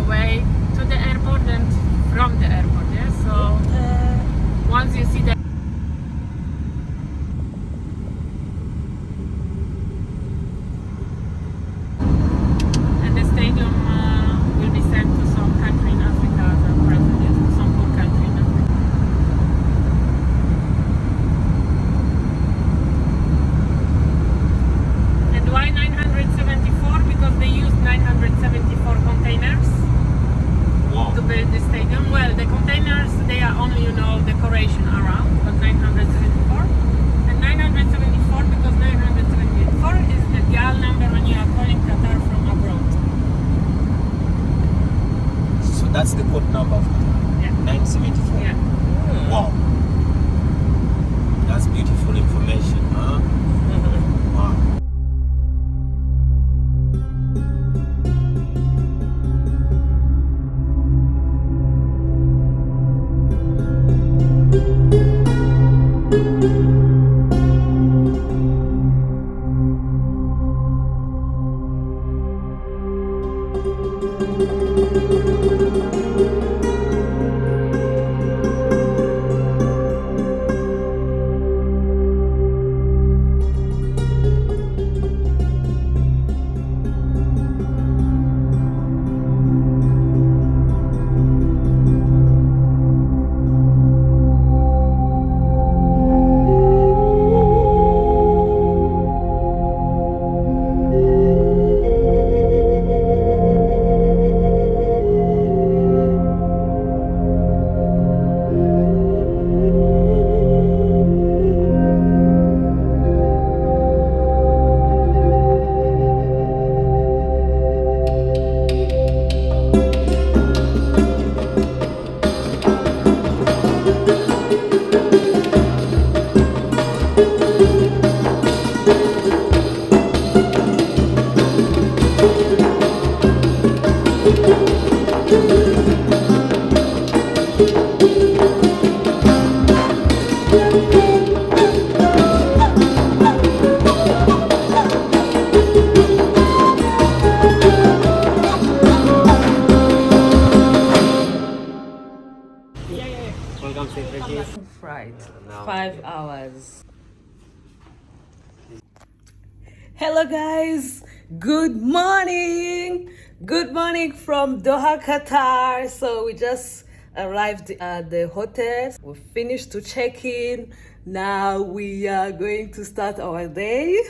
way to the airport and from the airport. Yeah. So once you see the stadium will be sent to some country in Africa as a present, yes, to some poor country in Africa. And why 974? Because they used 974 containers to build the stadium. Well, the containers, they are only, decoration around, but 974. And 974 because 974 is the dial number when you are calling Qatar from abroad. That's the code number of Qatar. Yeah. 974. Yeah. Wow. That's beautiful information, huh? Wow. Welcome St Regis. Right. Now 5 hours. Hello guys, good morning from Doha, Qatar. So we just arrived at the hotel. We finished to check in. Now we are going to start our day.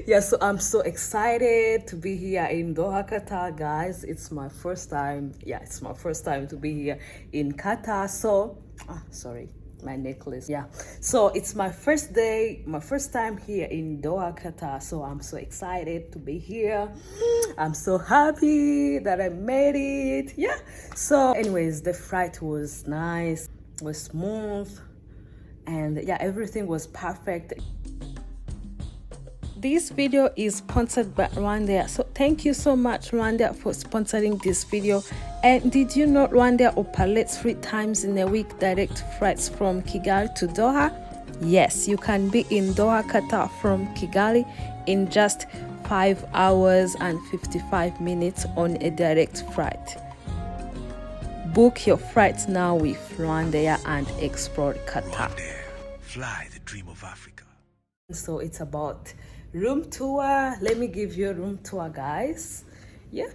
Yeah, so I'm so excited to be here in Doha, Qatar, guys. It's my first time. Yeah, it's my first time to be here in Qatar. So, sorry, my necklace. Yeah, so it's my first time here in Doha, Qatar. So I'm so excited to be here. I'm so happy that I made it. Yeah. So, anyways, the flight was nice, was smooth, and yeah, everything was perfect. This video is sponsored by Rwanda, so thank you so much Rwanda for sponsoring this video. And did you know Rwanda operates 3 times in a week direct flights from Kigali to Doha? Yes, you can be in Doha, Qatar from Kigali in just 5 hours and 55 minutes on a direct flight. Book your flights now with Rwanda and explore Qatar. Rwanda, fly the dream of Africa. So it's about room tour. Let me give you a room tour, guys. Yeah.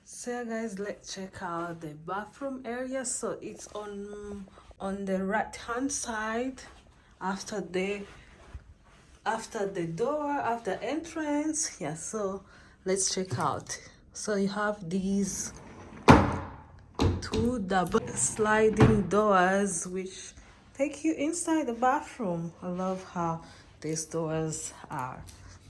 So yeah, guys, let's check out the bathroom area. So it's on the right hand side after the door, after entrance. Yeah, so let's check out. So you have these 2 double sliding doors which take you inside the bathroom. I love how these doors are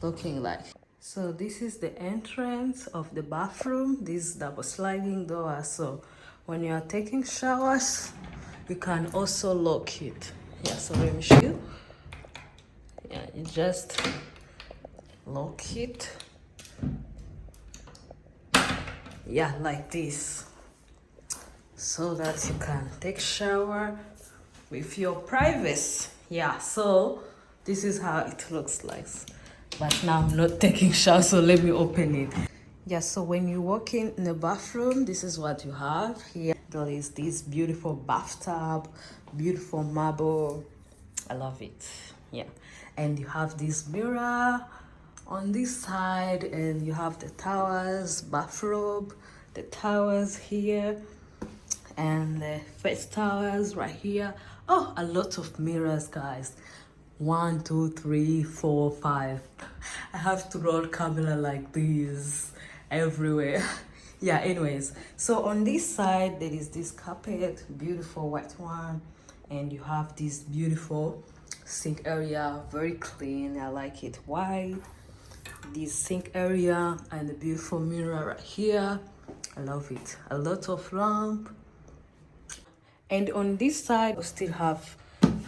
looking like. So this is the entrance of the bathroom, these double sliding doors. So when you are taking showers, you can also lock it. Yeah, so let me show you. Yeah, you just lock it. Yeah, like this, so that you can take shower with your privacy. Yeah, so this is how it looks like. but now I'm not taking shower, so let me open it. Yeah, so when you walk in the bathroom, this is what you have here. There is this beautiful bathtub, beautiful marble. I love it. Yeah, and you have this mirror on this side, and you have the towels, bathrobe, the towels here, and the face towels right here. Oh, a lot of mirrors, guys. 1, 2, 3, 4, 5. I have to roll camera like this everywhere. Yeah, anyways, so on this side there is this carpet, beautiful white one, and you have this beautiful sink area, very clean. I like it white. This sink area and the beautiful mirror right here. I love it. A lot of lamp. And on this side we still have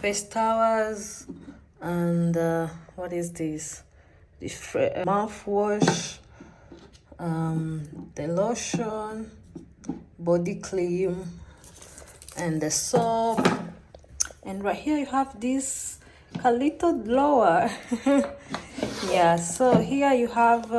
face towels and what is this? This mouthwash, the lotion, body cream, and the soap. And right here you have this a little blower. Yeah, so here you have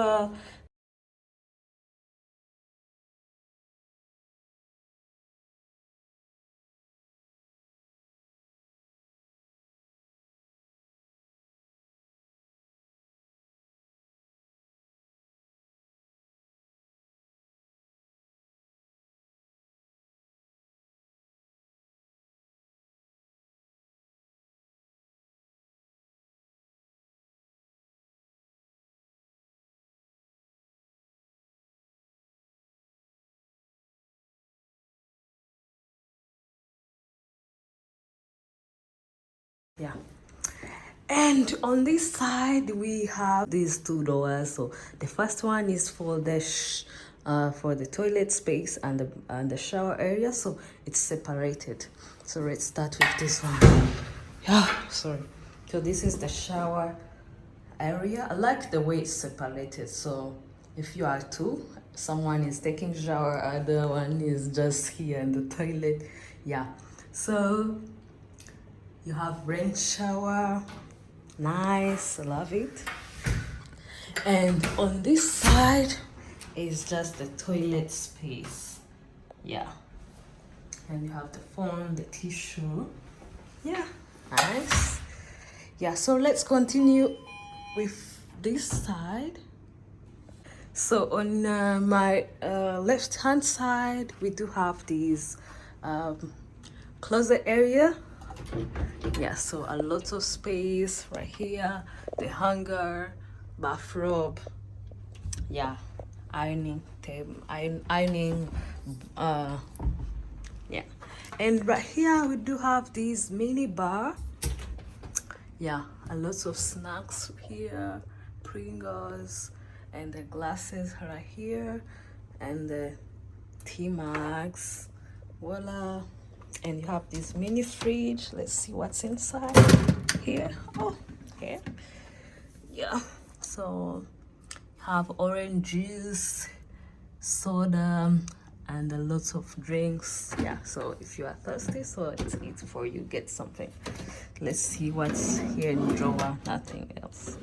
yeah. And on this side we have these two doors. So the first one is for the toilet space and the shower area, so it's separated. So let's start with this one. Yeah, sorry. So this is the shower area. I like the way it's separated, so if you are two, someone is taking shower, other one is just here in the toilet. Yeah, so you have rain shower. Nice, I love it. And on this side is just the toilet space. Yeah, and you have the phone, the tissue. Yeah, nice. Yeah, so let's continue with this side. So on my left hand side we do have these closet area. Yeah, so a lot of space right here, the hanger, bathrobe, yeah, ironing table, ironing, yeah. And right here we do have this mini bar. Yeah, a lot of snacks here, Pringles, and the glasses right here, and the tea mugs, voila. And you have this mini fridge. Let's see what's inside here. Oh, here. Yeah, so have orange juice, soda, and a lot of drinks. Yeah, so if you are thirsty, so it's easy for you, get something. Let's see what's here in the drawer. Nothing else.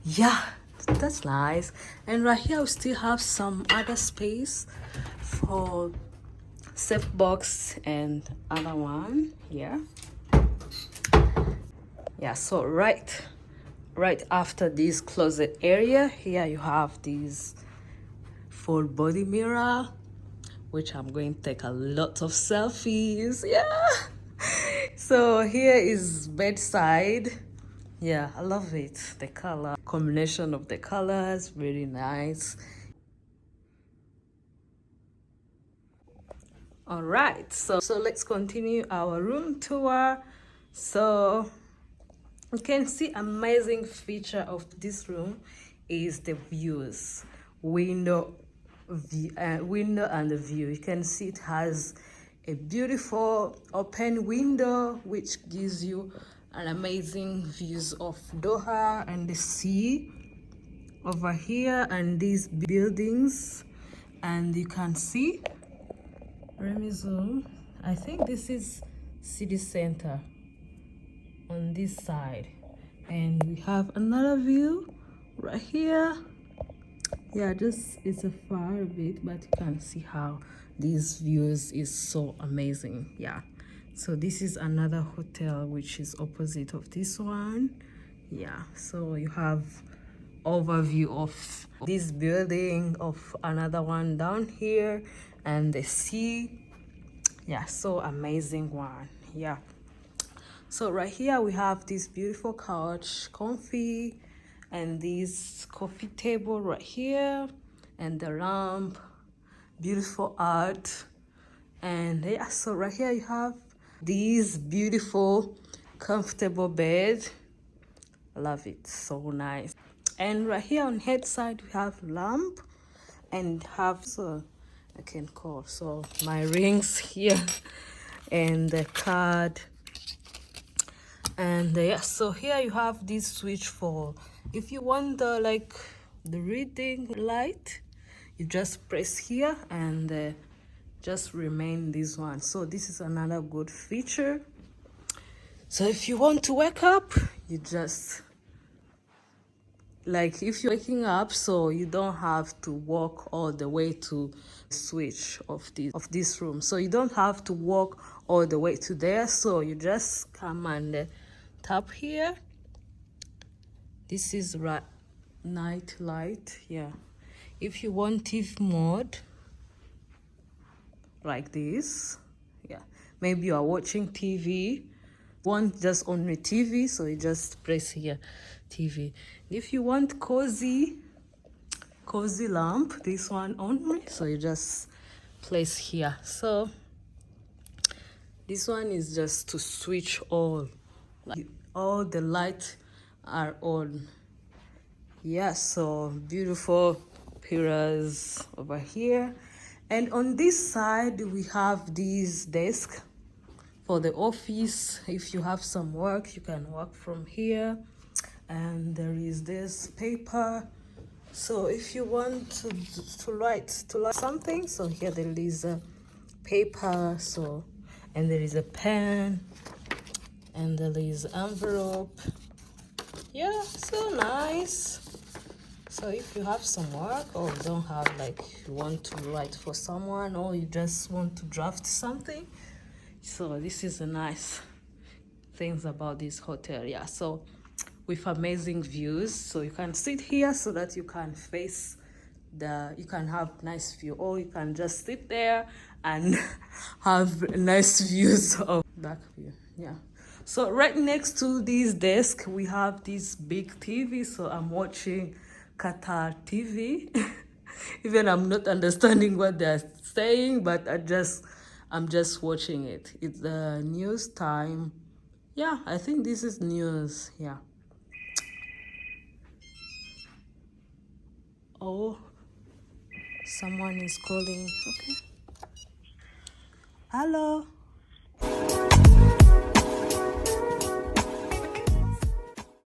Yeah, that's nice. And right here we still have some other space for safe box and other one here. Yeah, so right after this closet area here you have this full body mirror, which I'm going to take a lot of selfies. Yeah. So here is bedside. Yeah, I love it. The color combination of the colors, very nice. All right, so let's continue our room tour. So you can see amazing feature of this room is the views, window and the view. You can see it has a beautiful open window which gives you an amazing views of Doha and the sea over here and these buildings. And you can see, let me zoom, I think this is city center on this side. And we have another view right here. Yeah, just it's a far a bit, but you can see how these views is so amazing. Yeah, so this is another hotel which is opposite of this one. Yeah, so you have overview of this building, of another one down here, and the sea. Yeah, so amazing one. Yeah, so right here we have this beautiful couch, comfy, and this coffee table right here, and the lamp, beautiful art. And yeah, so right here you have these beautiful comfortable bed. I love it, so nice. And right here on head side we have lamp and have, so I can call, so my rings here and the card. And yeah, so here you have this switch for if you want the like the reading light, you just press here and just remain this one. So this is another good feature. So if you want to wake up, you just like if you're waking up, so you don't have to walk all the way to switch of this room, so you don't have to walk all the way to there, so you just come and tap here. This is right night light. Yeah, if you want TV mode like this, yeah, maybe you are watching TV, want just only TV, so you just press here TV. If you want cozy lamp, this one only, so you just place here. So this one is just to switch all the light are on. Yeah, so beautiful pillars over here. And on this side we have this desk for the office. If you have some work, you can work from here. And there is this paper, so if you want to write something, so here there is a paper, so, and there is a pen, and there is envelope. Yeah, so nice. So if you have some work, or you don't have, like you want to write for someone, or you just want to draft something, so this is a nice things about this hotel. Yeah, so with amazing views, so you can sit here so that you can face you can have nice view, or you can just sit there and have nice views of back view. Yeah, so right next to this desk we have this big TV, so I'm watching Qatar TV. Even I'm not understanding what they're saying, but I'm just watching it. It's the news time. Yeah, I think this is news. Yeah. Oh, someone is calling. Okay. Hello.